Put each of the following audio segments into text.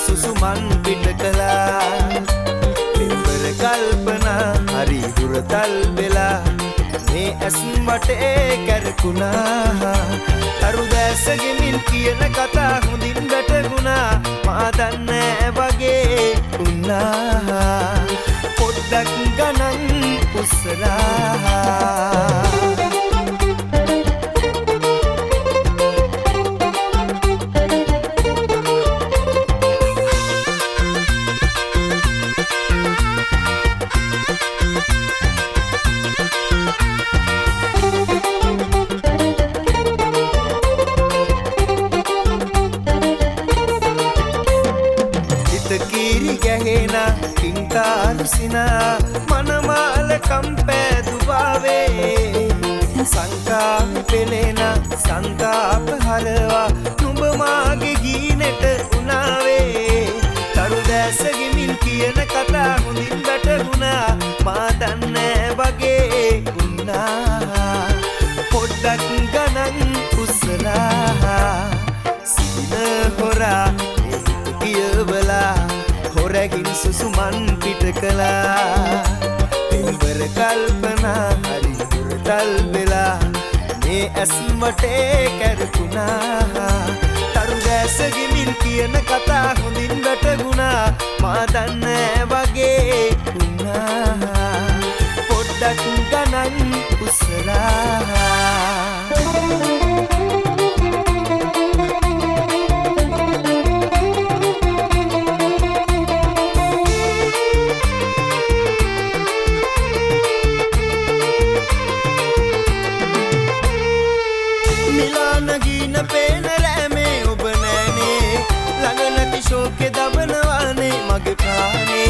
සුසුමන් පිට කළා පෙම්බර කල්පනා හරි හුරතල් වෙලා මේ ඇස් වටේ කැරකුණා තරු දැසගෙමින් කියන කතා හොඳින් වැටුණා මා දන්නේ වගේ වුණා පොඩ්ඩක් ගණන් උස්සලා සිනා මනමාල කම්පැදුවාවේ සංකාප පෙළෙන සංතාප හරවා නුඹ මාගේ ගීනෙට උනාවේ තරු දැසගෙමින් කියන කතා හොඳින් වැටුණා මා දන්නේ වගේ වුණා පොඩ්ඩක් ගණන් උස්සලා සිහින හොරා කියවලා හොරකින් සුසුමන් පිට කළා පෙම්බර කල්පනා හරි හුරතල් වෙලා මේ ඇස් වටේ කැරකුණා තරු දැසගෙමින් කියන කතා හොඳින් වැටුණා මා දන්නේ වගේ වුණා පොඩ්ඩක් ගණන් උස්සලා ශෝකේ දබනවානේ මගේ ප්‍රාණේ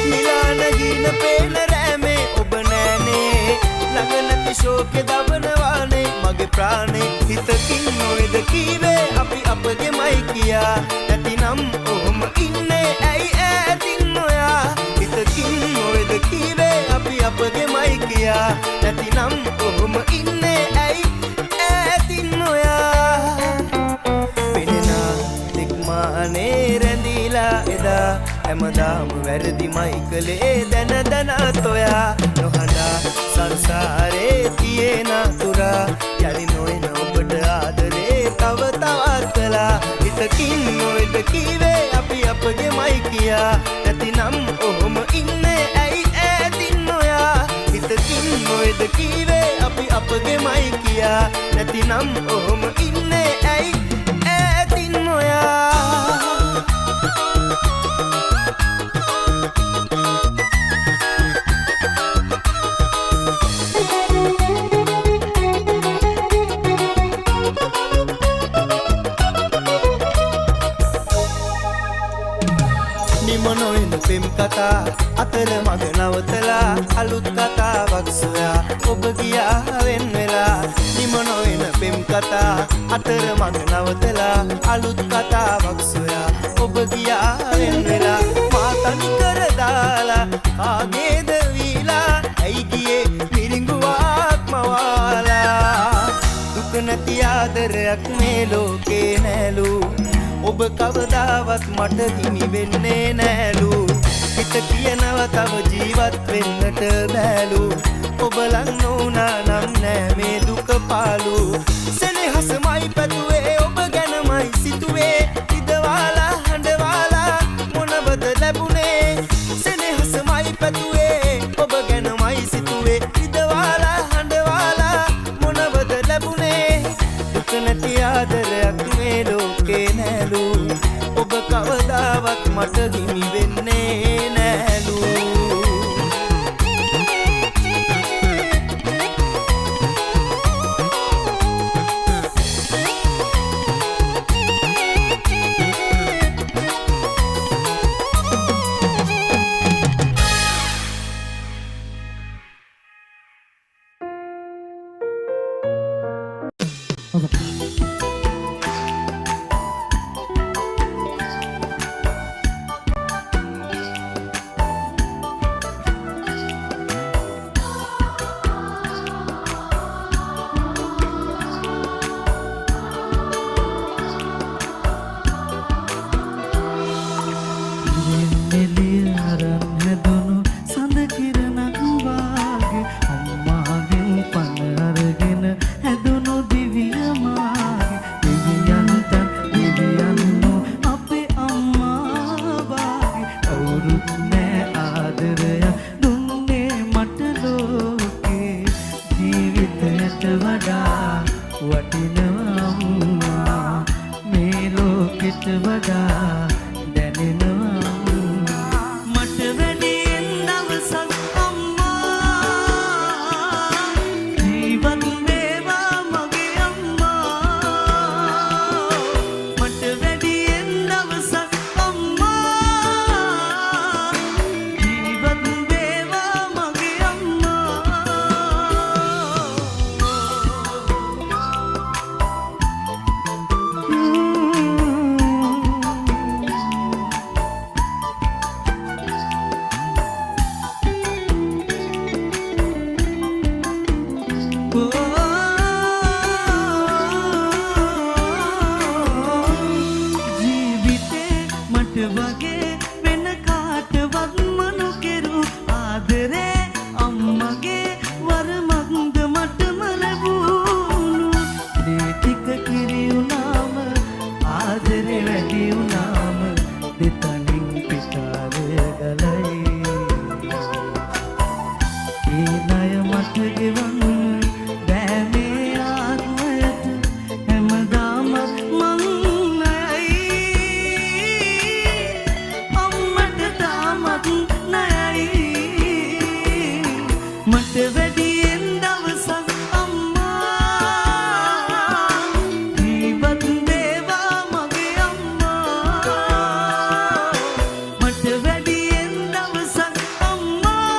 නිලාන ගින පේන රෑමේ ඔබ නෑනේ ළඟ නැති ශෝකේ දබනවානේ මගේ ප්‍රාණේ හිතකින් නොවේද කීවේ අපි අපගේමයි කියා නැතිනම් ඔහොම ඉන්නේ ඇයි ඈතින් නොයා හිතකින් නොවේද කීවේ අපි අපගේමයි කියා නැතිනම් ඔහොම ඉන්නේ ඇයි ඈතින් නොයා අනේ රැඳීලා එදා හැමදාම වැරදිමයි කළේ දැන දැන තොයා නොහඬා සංසාරේ තියෙන තුරා යලි නොයන ඔබට ආදරේ තව තවත් කළා හිතකින් නොවේද කීවේ අපි අපගේමයි කියා නැතිනම් ඔහොම ඉන්නේ ඇයි ඈතින් නොයා හිතකින් නොවේද කීවේ අපි අපගේමයි කියා නැතිනම් ඔහොම ඉන්නේ ඇයි ඈතින් නොයා පෙම් කතා අතර මග නවතලා අලුත් කතාවක් සොයා ඔබ ගියා වෙන් වෙලා නිම නොවන පෙම් කතා අතර මග නවතලා අලුත් කතාවක් සොයා ඔබ ගියා වෙන් වෙලා මා තනි කර දාලා කාගේද වීලා ඇයි ගියේ මිරිඟුවක් මවාලා දුක නැති ආදරයක් මේ ලෝකේ නෑලු ඔබ කවදාවත් මට හිමි වෙන්නේ නෑලු හිත කියනවා තව ජීවත් වෙන්නට බෑලු ඔබ ලං නොවුනා නම් නෑ මේ දුක පාලු සෙනෙහසමයි පැතුවේ ඔබ ගැනමයි සිතුවේ ඉදවාලා හඬවාලා මොනවද ලැබුණේ සෙනෙහසමයි පැතුවේ ඔබ ගැනමයි සිතුවේ ඉදවාලා හඬවාලා මොනවද ලැබුණේ දුක නැති ආදරයක් මේ ලෝකේ නෑලු ඔබ කවදාවත් මට හිමි වෙන්නේ නෑලු දැනෙනවා මට වැඩියෙන් දවසක් අම්මා ජීවත් වේවා මගේ අම්මා මට වැඩියෙන් දවසක් අම්මා ජීවත් වේවා මගේ අම්මා ජීවිතේ මට වගේ වෙන කාටවත් මනු කෙරු ආදරේ අම්මගේ වරමක්ද මටම ලැබුණු දේ ටික කිරි වුණාම ආදරේ වැඩි වුණාම දෙතනින් පිටාරය ගලයි ඒ ණය මට ගෙවන්න බෑ මේ ආත්මයට හැමදාම මං ණයයි අම්මට තාමත් ණයයි මට වැඩියෙන් දවසක් අම්මා ජීවත් වේවා මගේ අම්මා මට වැඩියෙන් දවසක් අම්මා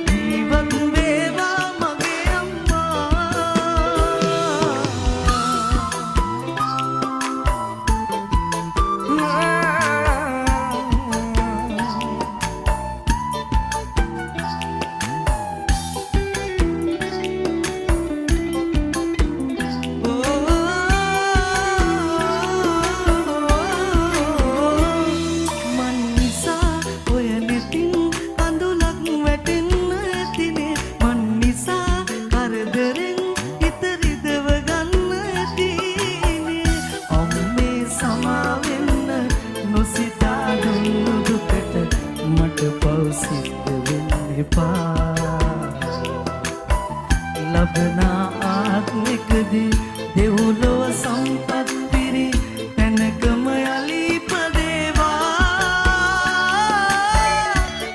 ජීවත් වේවා මගේ මන් නිසා ඔය නෙතින් කඳුලක් වැටෙන්න ඇතිනේ මන් නිසා කරදරෙන් හිත රිදව ගන්න ඇතිනේ අම්මේ සමාවෙන්න නොසිතා දුන්නු දුකට මට පව් සිද්ධ වෙන්න එපා ලබන ආත්මිකදී දෙව්ලොව සම්පත් පිරි තැනකම යලි ඉපදේවා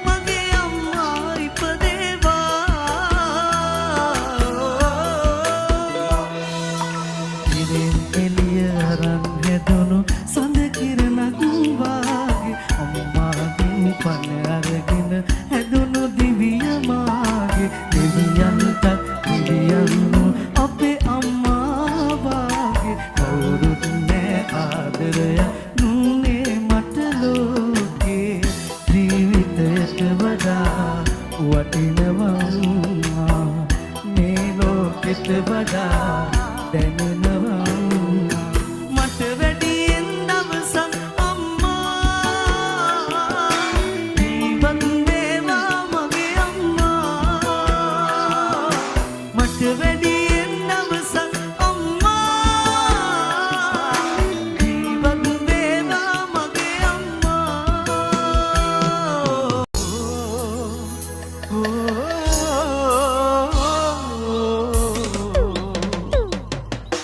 මගේ අම්මා ඉපදේවා ඉරෙන් එළිය අරන් හැදුණු සඳ කිරණක් වාගේ අම්මාගෙන් පණ අරගෙන හැදුණු දිවිය මාගේ දෙවියන්ට දිවියන්ු අපේ අම්මා වාගේ කවුරුත් නෑ ආදරය දුන්නේ මට ලෝකේ ජීවිතයට වඩා වටිනවා අම්මා මේ ලෝකෙට වඩා දැනෙනවා මට වැඩියෙන් දවසක් අම්මා ජීවත් වේවා මගේ අම්මා මට වැඩියෙන් දවසක් අම්මා ජීවත් වේවා මගේ අම්මා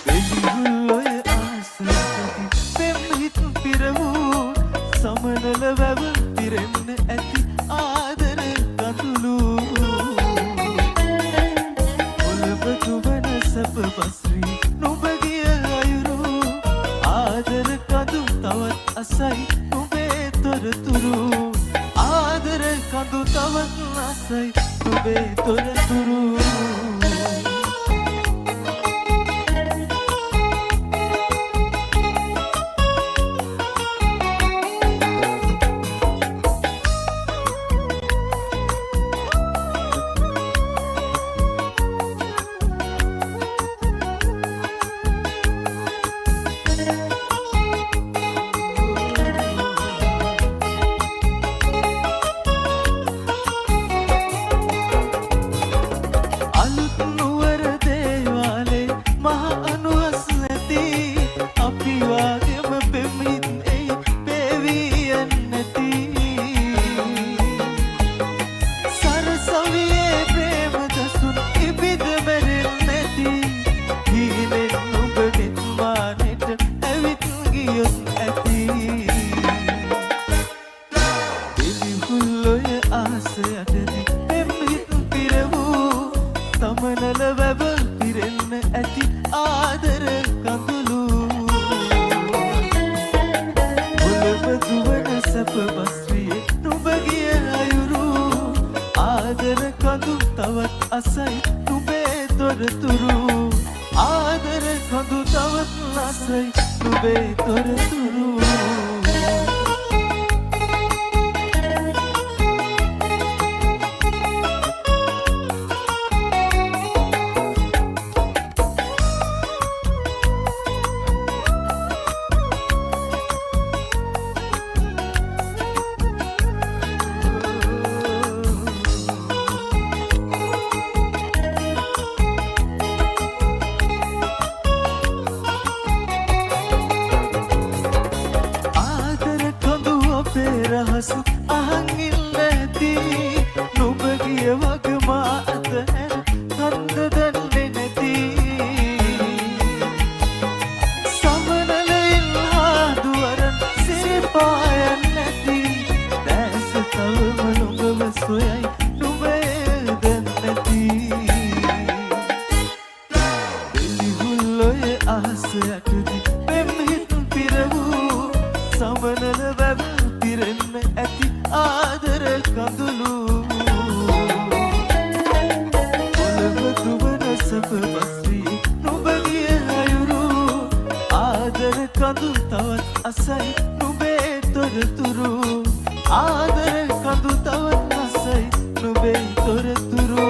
එලිහුල්ලොය ආසලකති පෙම්හිත් පිරවූ සමනල වැව පිරෙන්න ඇති ආදර කඳුළු ඔලබතු වන සැප බස්වී නුඹගිය අයුරු ආදර කඳු තවත් අසයි නුඹේ තොරතුරු ආදර කඳු තවත් අසයි නුඹේ තොරතුරු අලුත් නුවර ඇති පිළිහුල්ලොය ආසයටදි පෙම්හිත් පිරවූ තමනල වැව පිරෙන්න ඇති ආදර කඳුළු ඔලව දුවන සැප බස්රියේ නුඹ ගිය අයුරු ආදර කඳු තවත් අසයි නුඹේ තොරතුරු ආදර කඳු තවත් අසයි නුඹේ තොරතුරු රහසු අහන් ඉන්න ඇති නුඹ ගිය වග මා අතහැර කන්ද දන්නේ නැති සමනලයින් හාදුවරන් සිරිපායන් නැති දැස තවම නුඹව සොයයි නුඹේ දැන් නැති පිළිහුල්ලොය අහස යටදී පෙම්හිත් පිරවූ සමනල වැව පිරෙන්න ඇති ආදර කඳුළු ඔලව දුවන සැප බස්රියේ නුඹ ගිය අයුරු ආදර කඳු තවත් අසයි නුඹේ තොරතුරු ආදර කඳු තවත් අසයි නුඹේ තොරතුරු